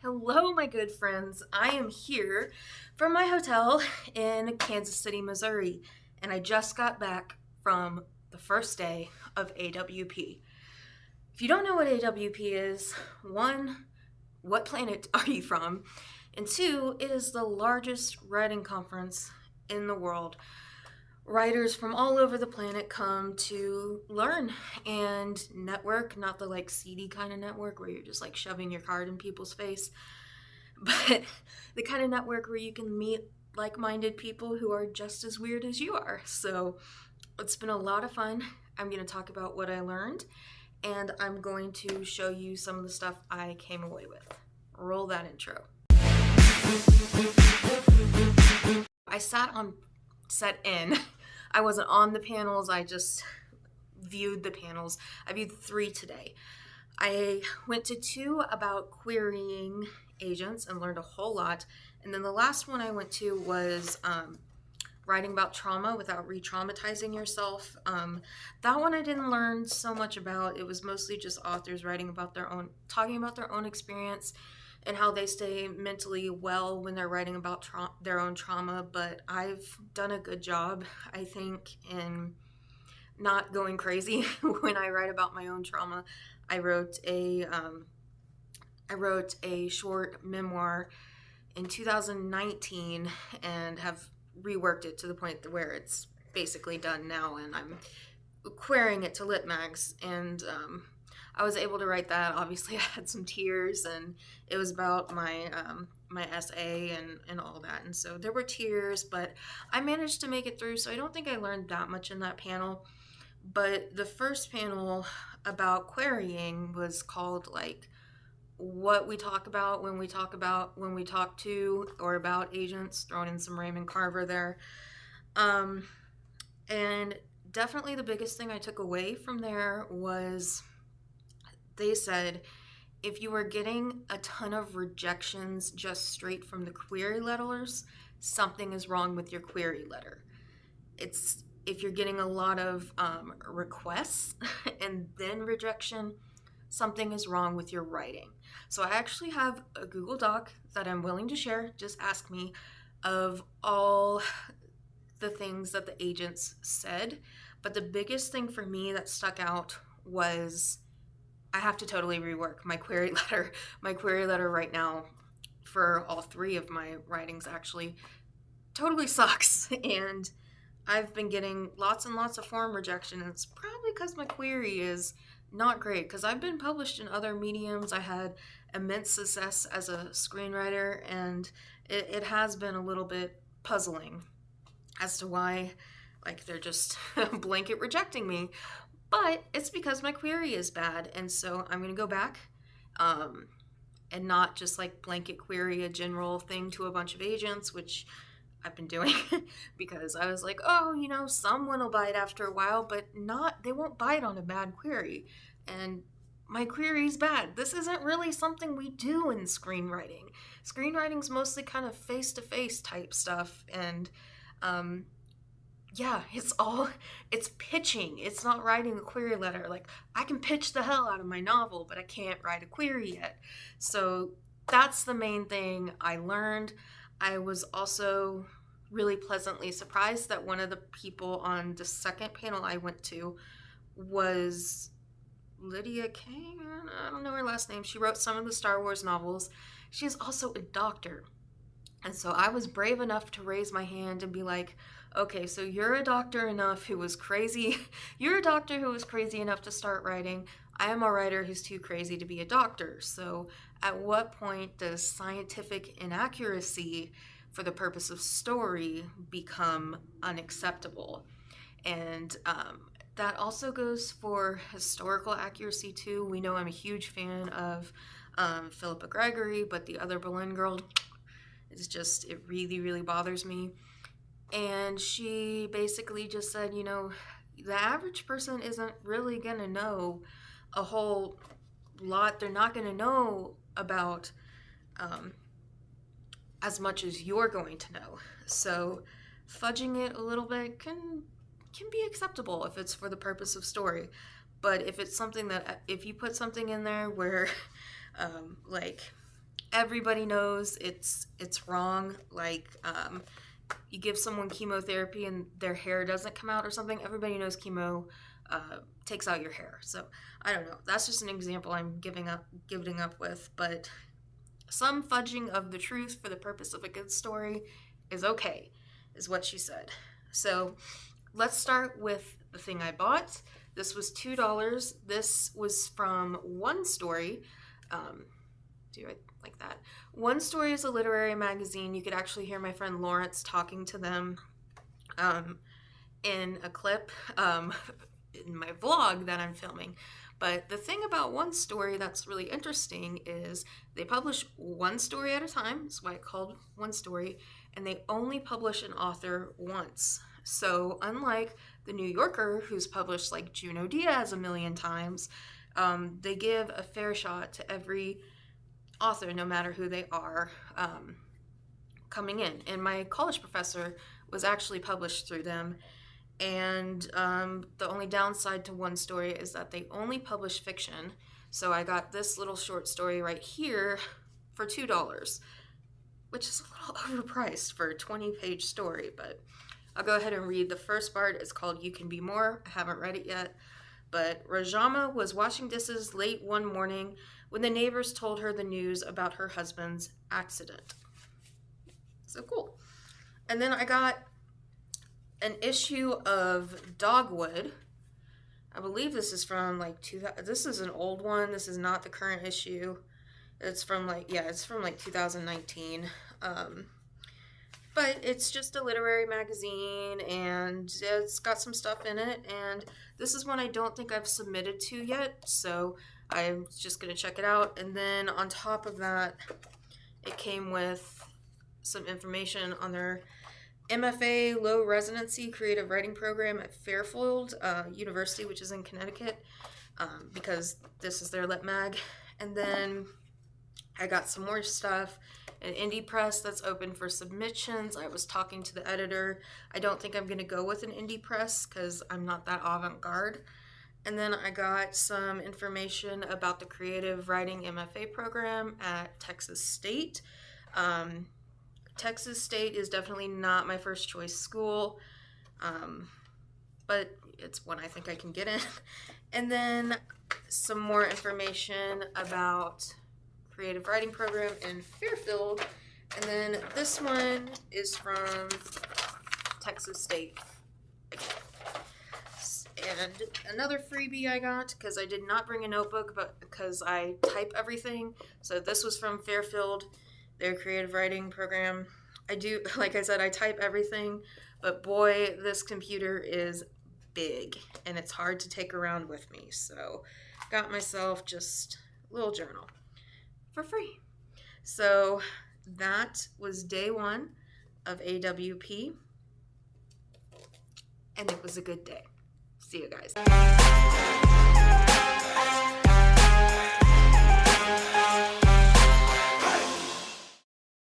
Hello, my good friends. I am here from my hotel in Kansas City, Missouri, and I just got back from the first day of AWP. If you don't know what AWP is, one, what planet are you from? And two, it is the largest writing conference in the world. Writers from all over the planet come to learn and network, not the like seedy kind of network where you're just like shoving your card in people's face, but the kind of network where you can meet like minded people who are just as weird as you are. So it's been a lot of fun. I'm going to talk about what I learned, and I'm going to show you some of the stuff I came away with. Roll that intro. I set in. I wasn't on the panels, I just viewed the panels. I viewed 3 today. I went to 2 about querying agents and learned a whole lot. And then the last one I went to was writing about trauma without re-traumatizing yourself. That one I didn't learn so much about. It was mostly just authors writing about talking about their own experience and how they stay mentally well when they're writing about their own trauma. But I've done a good job, I think, in not going crazy when I write about my own trauma. I wrote a short memoir in 2019 and have reworked it to the point where it's basically done now, and I'm querying it to lit mags. And I was able to write that. Obviously, I had some tears, and it was about my essay and all that. And so there were tears, but I managed to make it through. So I don't think I learned that much in that panel. But the first panel about querying was called like what we talk about when we talk to or about agents, throwing in some Raymond Carver there. And definitely the biggest thing I took away from there was they said if you were getting a ton of rejections just straight from the query letters, something is wrong with your query letter. It's if you're getting a lot of requests and then rejection, something is wrong with your writing. So I actually have a Google Doc that I'm willing to share, just ask me, of all the things that the agents said. But the biggest thing for me that stuck out was I have to totally rework my query letter. My query letter right now for all 3 of my writings actually totally sucks. And I've been getting lots and lots of form rejection. And it's probably because my query is not great, because I've been published in other mediums. I had immense success as a screenwriter, and it has been a little bit puzzling as to why like they're just blanket rejecting me. But it's because my query is bad, and so I'm going to go back and not just like blanket query a general thing to a bunch of agents, which I've been doing because I was like, oh, someone will bite after a while, but they won't bite on a bad query. And my query's bad. This isn't really something we do in screenwriting. Screenwriting's mostly kind of face-to-face type stuff, and yeah, it's pitching. It's not writing a query letter. Like, I can pitch the hell out of my novel, but I can't write a query yet. So that's the main thing I learned. I was also really pleasantly surprised that one of the people on the second panel I went to was Lydia Kane. I don't know her last name. She wrote some of the Star Wars novels. She is also a doctor. And so I was brave enough to raise my hand and be like, okay, so you're a doctor who was crazy. You're a doctor who was crazy enough to start writing. I am a writer who's too crazy to be a doctor. So at what point does scientific inaccuracy for the purpose of story become unacceptable? And that also goes for historical accuracy too. We know I'm a huge fan of Philippa Gregory, but the other Boleyn girl, it really, really bothers me. And she basically just said, the average person isn't really going to know a whole lot. They're not going to know about as much as you're going to know. So fudging it a little bit can be acceptable if it's for the purpose of story. But if it's something if you put something in there where like everybody knows it's wrong. Like, you give someone chemotherapy and their hair doesn't come out or something. Everybody knows chemo takes out your hair. So I don't know. That's just an example I'm giving up with. But some fudging of the truth for the purpose of a good story is okay, is what she said. So let's start with the thing I bought. This was $2. This was from One Story. Do it like that. One Story is a literary magazine. You could actually hear my friend Lawrence talking to them in a clip in my vlog that I'm filming. But the thing about One Story that's really interesting is they publish one story at a time. That's why it's called One Story. And they only publish an author once. So unlike the New Yorker, who's published like Junot Diaz a million times, they give a fair shot to every author, no matter who they are, coming in. And my college professor was actually published through them. And the only downside to One Story is that they only publish fiction. So I got this little short story right here for $2, which is a little overpriced for a 20-page story, but I'll go ahead and read the first part. It's called You Can Be More. I haven't read it yet. But Rajama was washing dishes late one morning when the neighbors told her the news about her husband's accident. So cool. And then I got an issue of Dogwood. I believe this is from like this is an old one. This is not the current issue. It's from it's from 2019. But it's just a literary magazine, and it's got some stuff in it, and this is one I don't think I've submitted to yet, so I'm just going to check it out. And then on top of that, it came with some information on their MFA Low Residency Creative Writing Program at Fairfield University, which is in Connecticut, because this is their lit mag. And then I got some more stuff. An indie press that's open for submissions. I was talking to the editor. I don't think I'm going to go with an indie press because I'm not that avant-garde. And then I got some information about the creative writing MFA program at Texas State. Texas State is definitely not my first choice school, but it's one I think I can get in. And then some more information about creative writing program in Fairfield, and then this one is from Texas State again. And another freebie I got, because I did not bring a notebook, but because I type everything. So this was from Fairfield, their creative writing program. I do, like I said, I type everything, but boy, this computer is big and it's hard to take around with me. So got myself just a little journal for free. So that was day one of AWP, and it was a good day. See you guys.